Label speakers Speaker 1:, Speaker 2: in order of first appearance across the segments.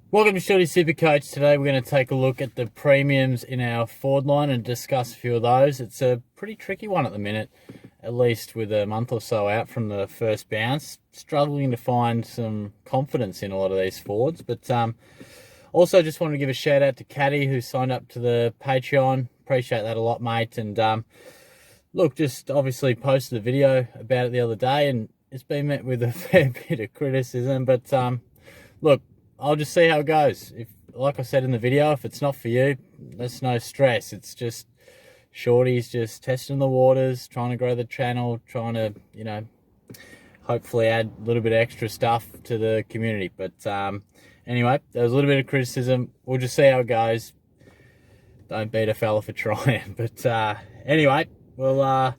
Speaker 1: Welcome to Shorty SuperCoach. Today we're going to take a look at the premiums in our forward line and discuss a few of those. It's a pretty tricky one at the minute, at least with a month or so out from the first bounce. Struggling to find some confidence in a lot of these forwards. But also just wanted to give a shout out to Caddy who signed up to the Patreon. Appreciate that a lot, mate. And look, just obviously posted a video about it the other day and it's been met with a fair bit of criticism. But look, I'll just see how it goes. If, like I said in the video, if it's not for you, there's no stress. It's just Shorty's just testing the waters, trying to grow the channel, trying to, hopefully add a little bit of extra stuff to the community. But anyway, there was a little bit of criticism. We'll just see how it goes. Don't beat a fella for trying. But anyway, we'll have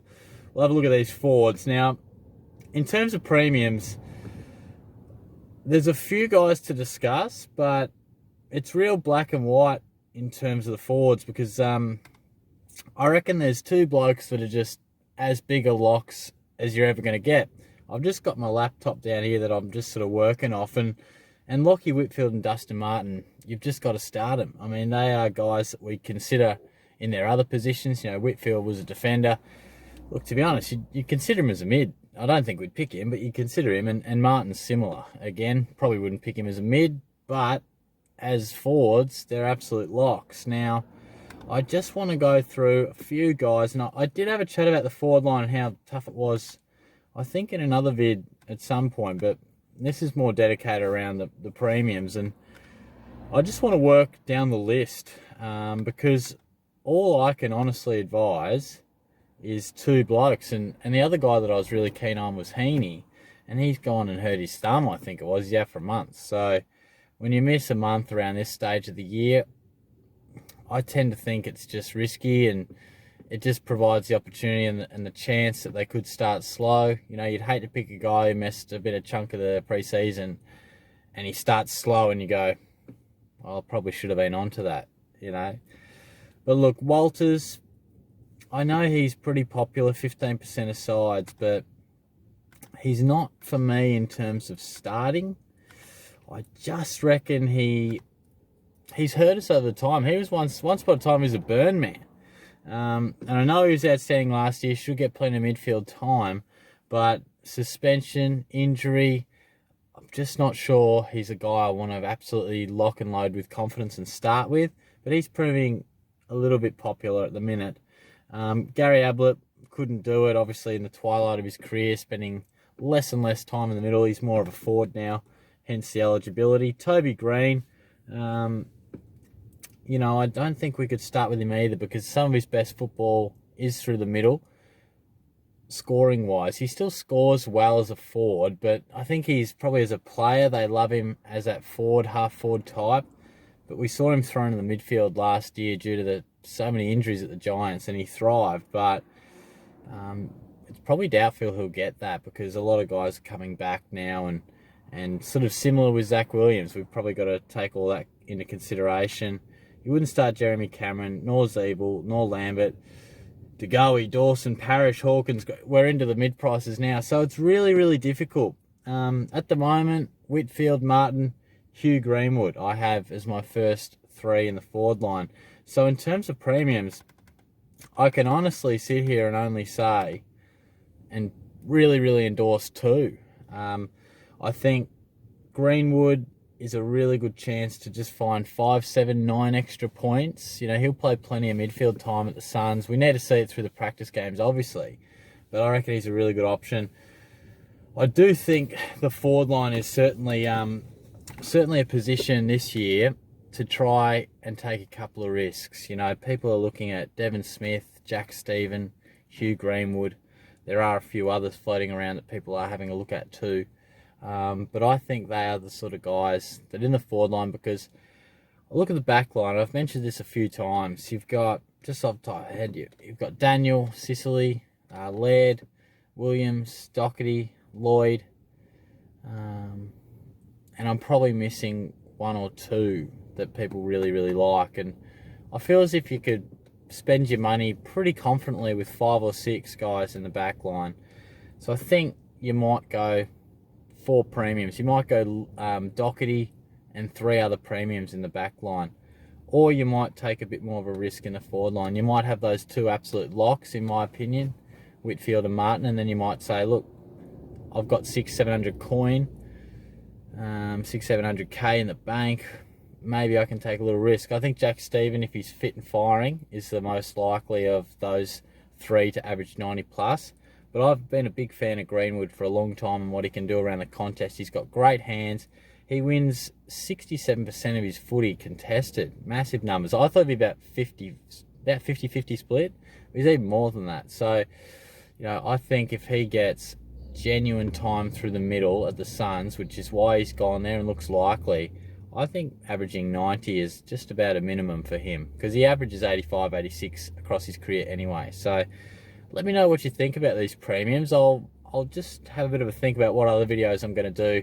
Speaker 1: a look at these forwards. Now, in terms of premiums, there's a few guys to discuss, but it's real black and white in terms of the forwards because I reckon there's two blokes that are just as big a locks as you're ever going to get. I've just got my laptop down here that I'm just sort of working off, and Lachie Whitfield and Dustin Martin, you've just got to start them. I mean, they are guys that we consider in their other positions. Whitfield was a defender. Look, to be honest, you consider him as a mid. I don't think we'd pick him, but you consider him, and Martin's similar. Again, probably wouldn't pick him as a mid, but as forwards, they're absolute locks. Now, I just want to go through a few guys, and I did have a chat about the forward line and how tough it was, I think in another vid at some point, but this is more dedicated around the premiums, and I just want to work down the list because all I can honestly advise is two blokes, and the other guy that I was really keen on was Heaney, and he's gone and hurt his thumb, I think it was. He's out for a month. So when you miss a month around this stage of the year, I tend to think it's just risky, and it just provides the opportunity and the chance that they could start slow. You'd hate to pick a guy who missed a bit of chunk of the pre-season and he starts slow and you go, well, I probably should have been onto that, But look, Walters, I know he's pretty popular, 15% of sides, but he's not for me in terms of starting. I just reckon he's hurt us over the time. He was once upon a time he was a burn man. And I know he was outstanding last year, should get plenty of midfield time, but suspension, injury, I'm just not sure he's a guy I want to absolutely lock and load with confidence and start with, but he's proving a little bit popular at the minute. Gary Ablett couldn't do it, obviously, in the twilight of his career, spending less and less time in the middle. He's more of a forward now, hence the eligibility. Toby Green, I don't think we could start with him either because some of his best football is through the middle, scoring-wise. He still scores well as a forward, but I think he's probably as a player, they love him as that forward, half-forward type. But we saw him thrown in the midfield last year due to so many injuries at the Giants, and he thrived. But it's probably doubtful he'll get that because a lot of guys are coming back now, and sort of similar with Zach Williams. We've probably got to take all that into consideration. You wouldn't start Jeremy Cameron, nor Zeeble, nor Lambert, DeGoey, Dawson, Parrish, Hawkins. We're into the mid-prices now. So it's really, really difficult. At the moment, Whitfield, Martin, Hugh Greenwood, I have as my first three in the forward line. So in terms of premiums, I can honestly sit here and only say, and really, really endorse two. I think Greenwood is a really good chance to just find 5, 7, 9 extra points. He'll play plenty of midfield time at the Suns. We need to see it through the practice games, obviously, but I reckon he's a really good option. I do think the forward line is certainly a position this year to try and take a couple of risks. People are looking at Devon Smith, Jack Stephen, Hugh Greenwood. There are a few others floating around that people are having a look at too. But I think they are the sort of guys that in the forward line, because I look at the back line, I've mentioned this a few times. You've got, just off the top of my head, you've got Daniel, Sicily, Laird, Williams, Doherty, Lloyd, and I'm probably missing one or two that people really, really like. And I feel as if you could spend your money pretty confidently with 5 or 6 guys in the back line. So I think you might go 4 premiums. You might go Doherty and 3 other premiums in the back line. Or you might take a bit more of a risk in the forward line. You might have those 2 absolute locks, in my opinion, Whitfield and Martin, and then you might say, look, I've got 600-700 coin, 600-700K in the bank. Maybe I can take a little risk. I think Jack Stephen, if he's fit and firing, is the most likely of those 3 to average 90 plus. But I've been a big fan of Greenwood for a long time and what he can do around the contest. He's got great hands. He wins 67% of his footy contested. Massive numbers. I thought it'd be about 50-50 split. He's even more than that. So, you know, I think if he gets genuine time through the middle at the Suns, which is why he's gone there and looks likely, I think averaging 90 is just about a minimum for him, because he averages 85, 86 across his career anyway. So let me know what you think about these premiums. I'll just have a bit of a think about what other videos I'm going to do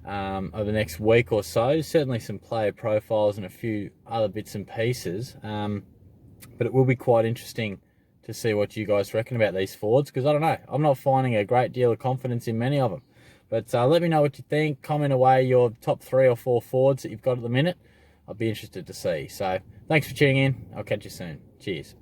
Speaker 1: over the next week or so. Certainly some player profiles and a few other bits and pieces. But it will be quite interesting to see what you guys reckon about these forwards, because I don't know, I'm not finding a great deal of confidence in many of them. But let me know what you think. Comment away your top 3 or 4 forwards that you've got at the minute. I'll be interested to see. So thanks for tuning in. I'll catch you soon. Cheers.